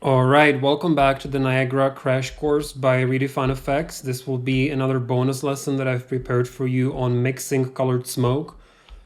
Alright, welcome back to the Niagara crash course by Redefine Effects. This will be another bonus lesson that I've prepared for you on mixing colored smoke.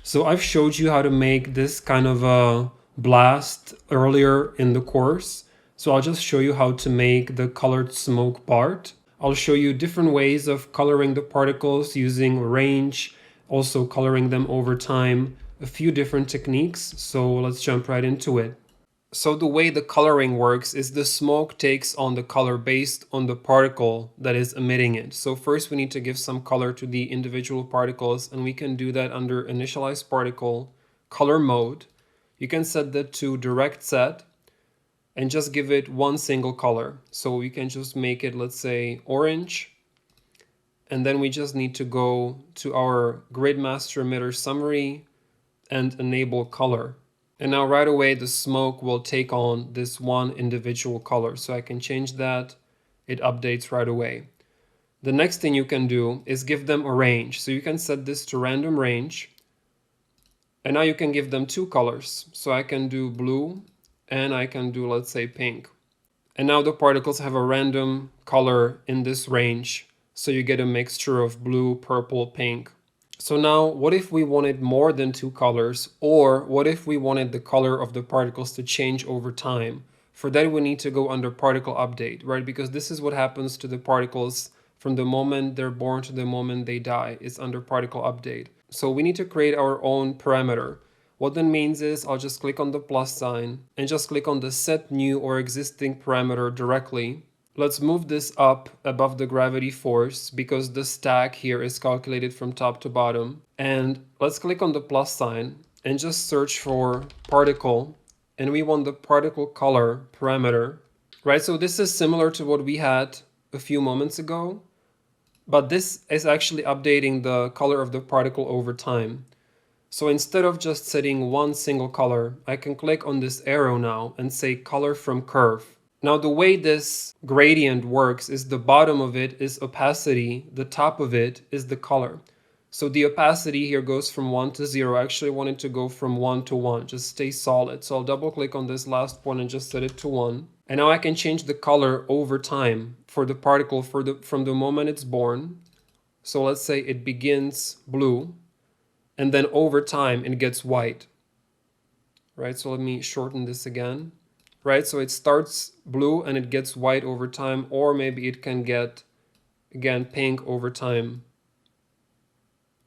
So I've showed you how to make this kind of a blast earlier in the course. So I'll just show you how to make the colored smoke part. I'll show you different ways of coloring the particles using range, also coloring them over time, a few different techniques. So let's jump right into it. So the way the coloring works is the smoke takes on the color based on the particle that is emitting it. So first we need to give some color to the individual particles, and we can do that under initialize particle, color mode. You can set that to direct set and just give it one single color. So we can just make it, let's say, orange. And then we just need to go to our grid master emitter summary and enable color. And now right away, the smoke will take on this one individual color. So I can change that. It updates right away. The next thing you can do is give them a range. So you can set this to random range. And now you can give them two colors. So I can do blue and I can do, let's say, pink. And now the particles have a random color in this range. So you get a mixture of blue, purple, pink. So now, what if we wanted more than two colors, or what if we wanted the color of the particles to change over time? For that, we need to go under particle update, right? Because this is what happens to the particles from the moment they're born to the moment they die. It's under particle update. So we need to create our own parameter. What that means is I'll just click on the plus sign and just click on the set new or existing parameter directly. Let's move this up above the gravity force because the stack here is calculated from top to bottom. And let's click on the plus sign and just search for particle. And we want the particle color parameter, right? So this is similar to what we had a few moments ago, but this is actually updating the color of the particle over time. So instead of just setting one single color, I can click on this arrow now and say color from curve. Now the way this gradient works is the bottom of it is opacity, the top of it is the color. So the opacity here goes from 1 to 0. I actually want it to go from 1 to 1, just stay solid. So I'll double click on this last point and just set it to 1. And now I can change the color over time for the particle from the moment it's born. So let's say it begins blue and then over time it gets white. Right, so let me shorten this again. Right, so it starts blue and it gets white over time, or maybe it can get, again, pink over time.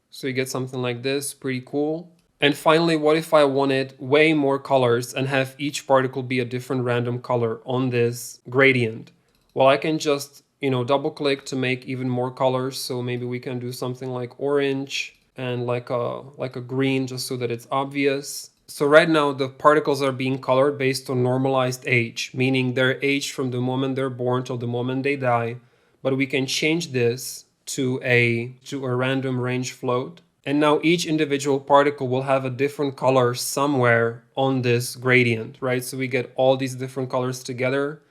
So you get something like this, pretty cool. And finally, what if I wanted way more colors and have each particle be a different random color on this gradient? Well, I can just, double click to make even more colors. So maybe we can do something like orange and like a green, just so that it's obvious. So right now the particles are being colored based on normalized age, meaning their age from the moment they're born till the moment they die. But we can change this to a random range float. And now each individual particle will have a different color somewhere on this gradient, right? So we get all these different colors together.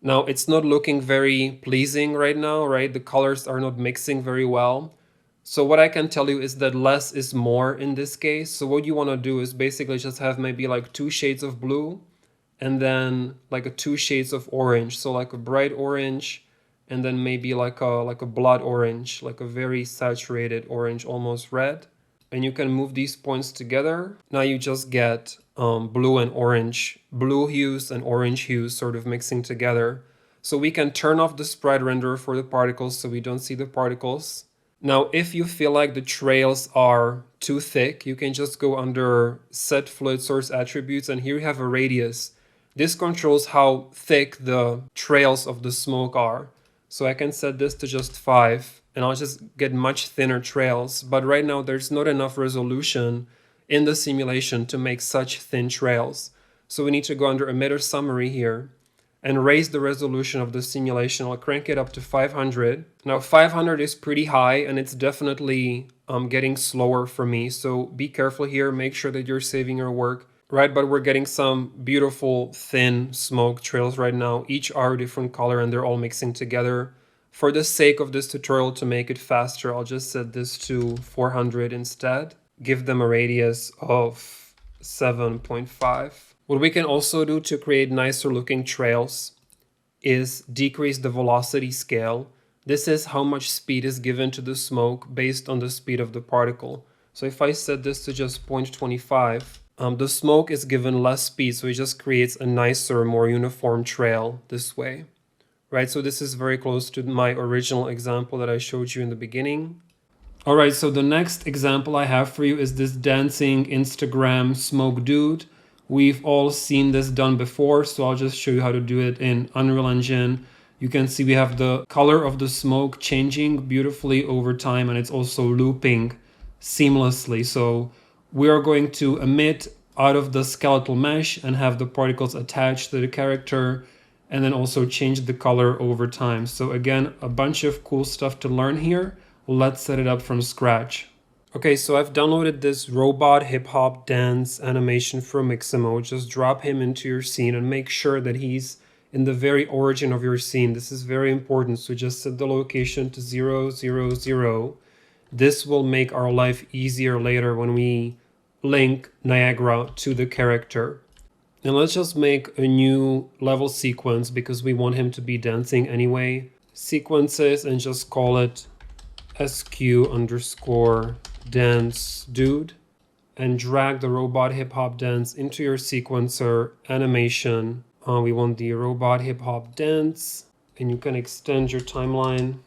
Now it's not looking very pleasing right now, right? The colors are not mixing very well. So what I can tell you is that less is more in this case. So what you want to do is basically just have maybe like 2 shades of blue and then like 2 shades of orange. So like a bright orange and then maybe like a blood orange, like a very saturated orange, almost red. And you can move these points together. Now you just get blue and orange, blue hues and orange hues sort of mixing together. So we can turn off the sprite renderer for the particles so we don't see the particles. Now, if you feel like the trails are too thick, you can just go under set fluid source attributes, and here you have a radius. This controls how thick the trails of the smoke are. So I can set this to just 5 and I'll just get much thinner trails. But right now there's not enough resolution in the simulation to make such thin trails. So we need to go under emitter summary here and raise the resolution of the simulation. I'll crank it up to 500. Now 500 is pretty high and it's definitely getting slower for me. So be careful here, make sure that you're saving your work, right? But we're getting some beautiful thin smoke trails right now. Each are a different color and they're all mixing together. For the sake of this tutorial, to make it faster, I'll just set this to 400 instead. Give them a radius of 7.5. What we can also do to create nicer looking trails is decrease the velocity scale. This is how much speed is given to the smoke based on the speed of the particle. So if I set this to just 0.25, the smoke is given less speed, so it just creates a nicer, more uniform trail this way. Right, so this is very close to my original example that I showed you in the beginning. All right, so the next example I have for you is this dancing Instagram smoke dude. We've all seen this done before, so I'll just show you how to do it in Unreal Engine. You can see we have the color of the smoke changing beautifully over time, and it's also looping seamlessly. So we are going to emit out of the skeletal mesh and have the particles attached to the character, and then also change the color over time. So again, a bunch of cool stuff to learn here. Let's set it up from scratch. Okay, so I've downloaded this robot hip hop dance animation from Mixamo. Just drop him into your scene and make sure that he's in the very origin of your scene. This is very important. So just set the location to 0, 0, 0. This will make our life easier later when we link Niagara to the character. And let's just make a new level sequence because we want him to be dancing anyway. Sequences, and just call it SQ underscore dance dude, and drag the robot hip hop dance into your sequencer animation. We want the robot hip hop dance, and you can extend your timeline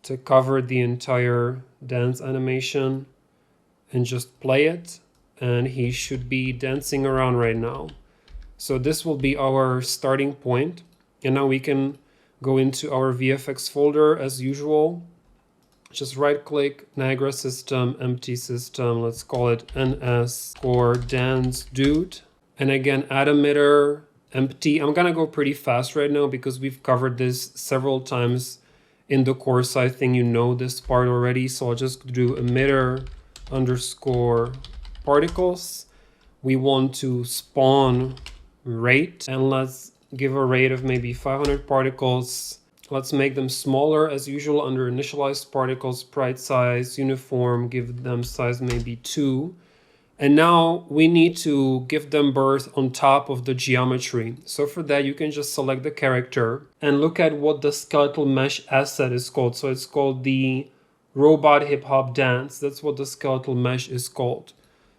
to cover the entire dance animation and just play it. And he should be dancing around right now. So this will be our starting point. And now we can go into our VFX folder as usual. Just right click, Niagara system, empty system. Let's call it NS core dance dude. And again, add emitter, empty. I'm gonna go pretty fast right now because we've covered this several times in the course. I think you know this part already. So I'll just do emitter underscore particles. We want to spawn rate, and let's give a rate of maybe 500 particles. Let's make them smaller as usual under initialized particles, sprite size, uniform, give them size maybe 2. And now we need to give them birth on top of the geometry. So for that, you can just select the character and look at what the skeletal mesh asset is called. So it's called the robot hip hop dance. That's what the skeletal mesh is called.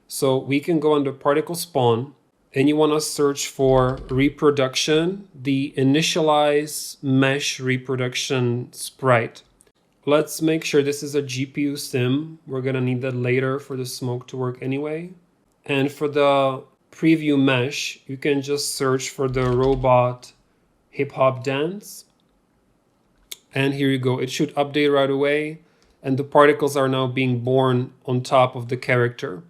So we can go under particle spawn, and you want to search for reproduction, the initialize mesh reproduction sprite. Let's make sure this is a GPU sim. We're going to need that later for the smoke to work anyway. And for the preview mesh, you can just search for the robot hip hop dance. And here you go. It should update right away. And the particles are now being born on top of the character.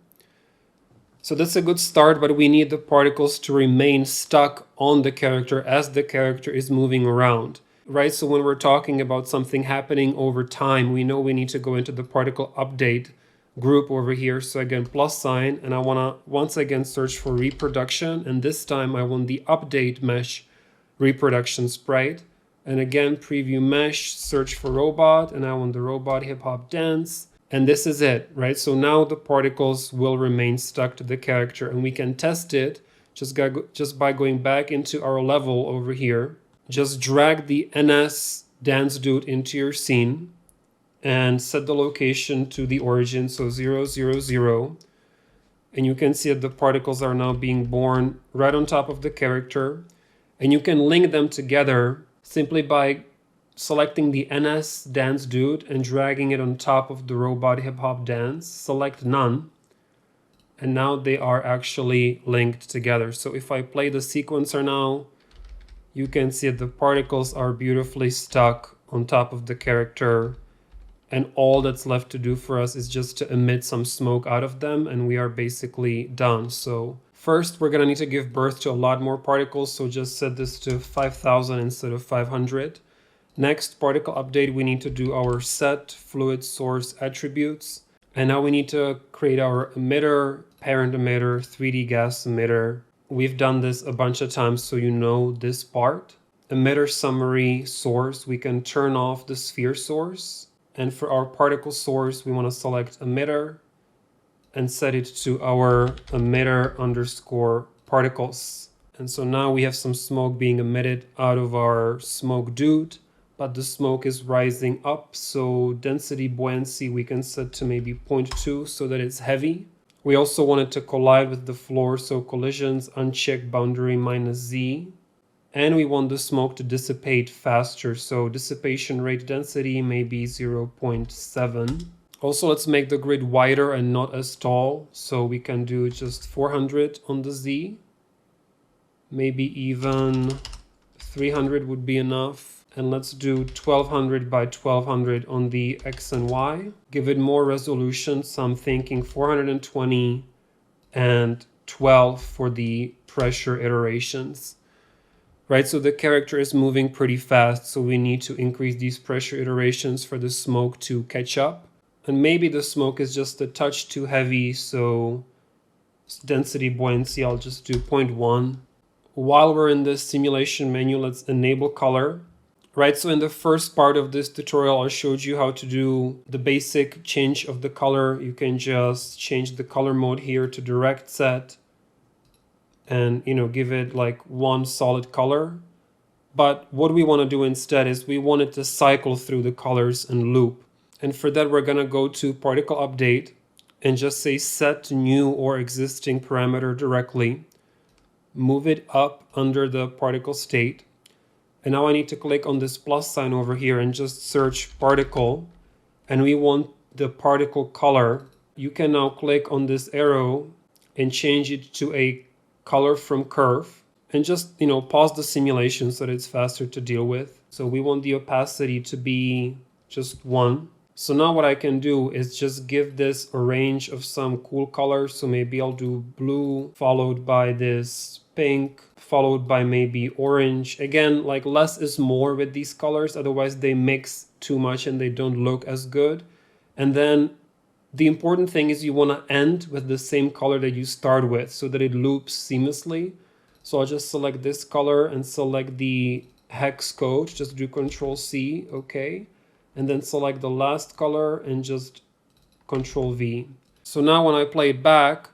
So that's a good start, but we need the particles to remain stuck on the character as the character is moving around, right? So when we're talking about something happening over time, we know we need to go into the particle update group over here. So again, plus sign, and I want to once again search for reproduction. And this time I want the update mesh reproduction sprite. And again, preview mesh, search for robot, and I want the robot hip hop dance. And this is it, right? So now the particles will remain stuck to the character, and we can test it just by going back into our level over here. Just drag the NS dance dude into your scene and set the location to the origin, so 0, 0, 0. And you can see that the particles are now being born right on top of the character. And you can link them together simply by selecting the NS dance dude and dragging it on top of the robot hip hop dance. Select none, and now they are actually linked together. So if I play the sequencer now, you can see that the particles are beautifully stuck on top of the character, and all that's left to do for us is just to emit some smoke out of them, and we are basically done. So first, we're gonna need to give birth to a lot more particles, so just set this to 5,000 instead of 500. Next, particle update, we need to do our set fluid source attributes. And now we need to create our emitter, parent emitter, 3D gas emitter. We've done this a bunch of times, so you know this part. Emitter summary source, we can turn off the sphere source. And for our particle source, we want to select emitter and set it to our emitter underscore particles. And so now we have some smoke being emitted out of our smoke dude, but the smoke is rising up. So density buoyancy we can set to maybe 0.2 so that it's heavy. We also want it to collide with the floor, so collisions, uncheck boundary -z. And we want the smoke to dissipate faster, so dissipation rate density may be 0.7. Also, let's make the grid wider and not as tall, so we can do just 400 on the Z. Maybe even 300 would be enough. And let's do 1200 by 1200 on the X and Y. Give it more resolution, so I'm thinking 420 and 12 for the pressure iterations. Right, so the character is moving pretty fast, so we need to increase these pressure iterations for the smoke to catch up. And maybe the smoke is just a touch too heavy, so density buoyancy, I'll just do 0.1. While we're in this simulation menu, let's enable color. Right, so in the first part of this tutorial, I showed you how to do the basic change of the color. You can just change the color mode here to direct set and, you know, give it like one solid color. But what we want to do instead is we want it to cycle through the colors and loop. And for that, we're going to go to particle update and just say set new or existing parameter directly. Move it up under the particle state. And now I need to click on this plus sign over here and just search particle. And we want the particle color. You can now click on this arrow and change it to a color from curve. And just, you know, pause the simulation so that it's faster to deal with. So we want the opacity to be just 1. So now what I can do is just give this a range of some cool colors. So maybe I'll do blue followed by this pink, followed by maybe orange. Again, like less is more with these colors, otherwise they mix too much and they don't look as good. And then the important thing is you want to end with the same color that you start with so that it loops seamlessly. So I'll just select this color and select the hex code, just do Control C, okay. And then select the last color and just Control V. So now when I play it back,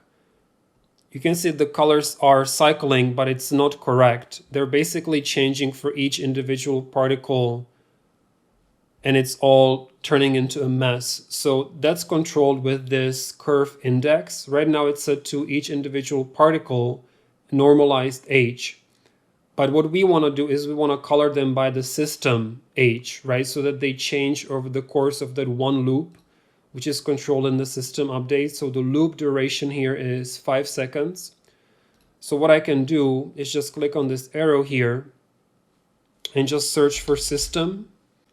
you can see the colors are cycling, but it's not correct. They're basically changing for each individual particle and it's all turning into a mess. So that's controlled with this curve index. Right now it's set to each individual particle normalized H. But what we want to do is we want to color them by the system H, right? So that they change over the course of that one loop, which is controlled in the system update. So the loop duration here is 5 seconds. So what I can do is just click on this arrow here and just search for system.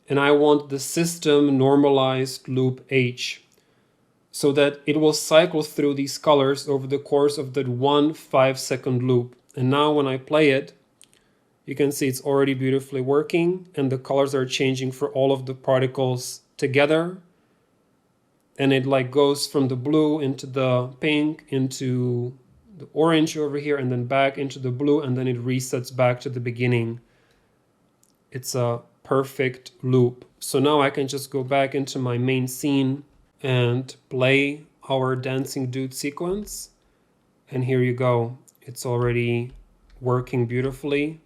And I want the system normalized loop H so that it will cycle through these colors over the course of that one 5-second loop. And now when I play it, you can see it's already beautifully working and the colors are changing for all of the particles together. And it like goes from the blue into the pink, into the orange over here, and then back into the blue, and then it resets back to the beginning. It's a perfect loop. So now I can just go back into my main scene and play our dancing dude sequence. And here you go. It's already working beautifully.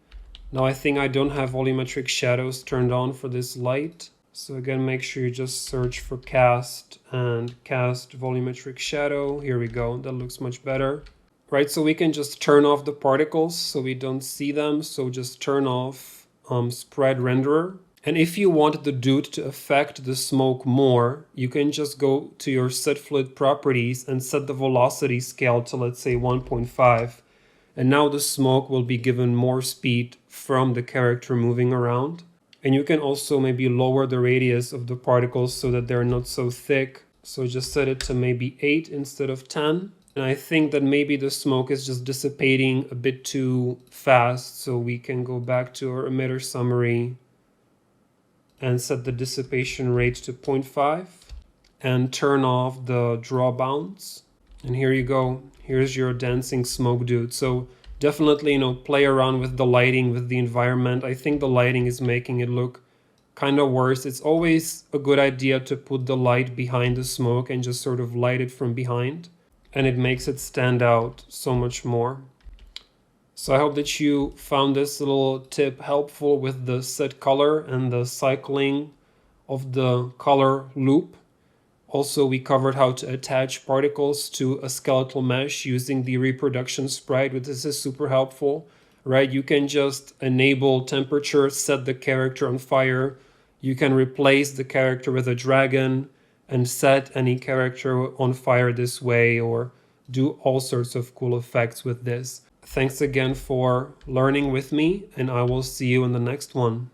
Now I think I don't have volumetric shadows turned on for this light. So again, make sure you just search for cast and cast volumetric shadow. Here we go. That looks much better. Right, so we can just turn off the particles so we don't see them. So just turn off spread renderer. And if you want the dude to affect the smoke more, you can just go to your set fluid properties and set the velocity scale to, let's say, 1.5. And now the smoke will be given more speed from the character moving around. And you can also maybe lower the radius of the particles so that they're not so thick. So just set it to maybe 8 instead of 10. And I think that maybe the smoke is just dissipating a bit too fast. So we can go back to our emitter summary and set the dissipation rate to 0.5 and turn off the draw bounds. And here you go. Here's your dancing smoke dude. So definitely, play around with the lighting, with the environment. I think the lighting is making it look kind of worse. It's always a good idea to put the light behind the smoke and just sort of light it from behind. And it makes it stand out so much more. So I hope that you found this little tip helpful with the set color and the cycling of the color loop. Also, we covered how to attach particles to a skeletal mesh using the reproduction sprite, which is super helpful, right? You can just enable temperature, set the character on fire. You can replace the character with a dragon and set any character on fire this way, or do all sorts of cool effects with this. Thanks again for learning with me, and I will see you in the next one.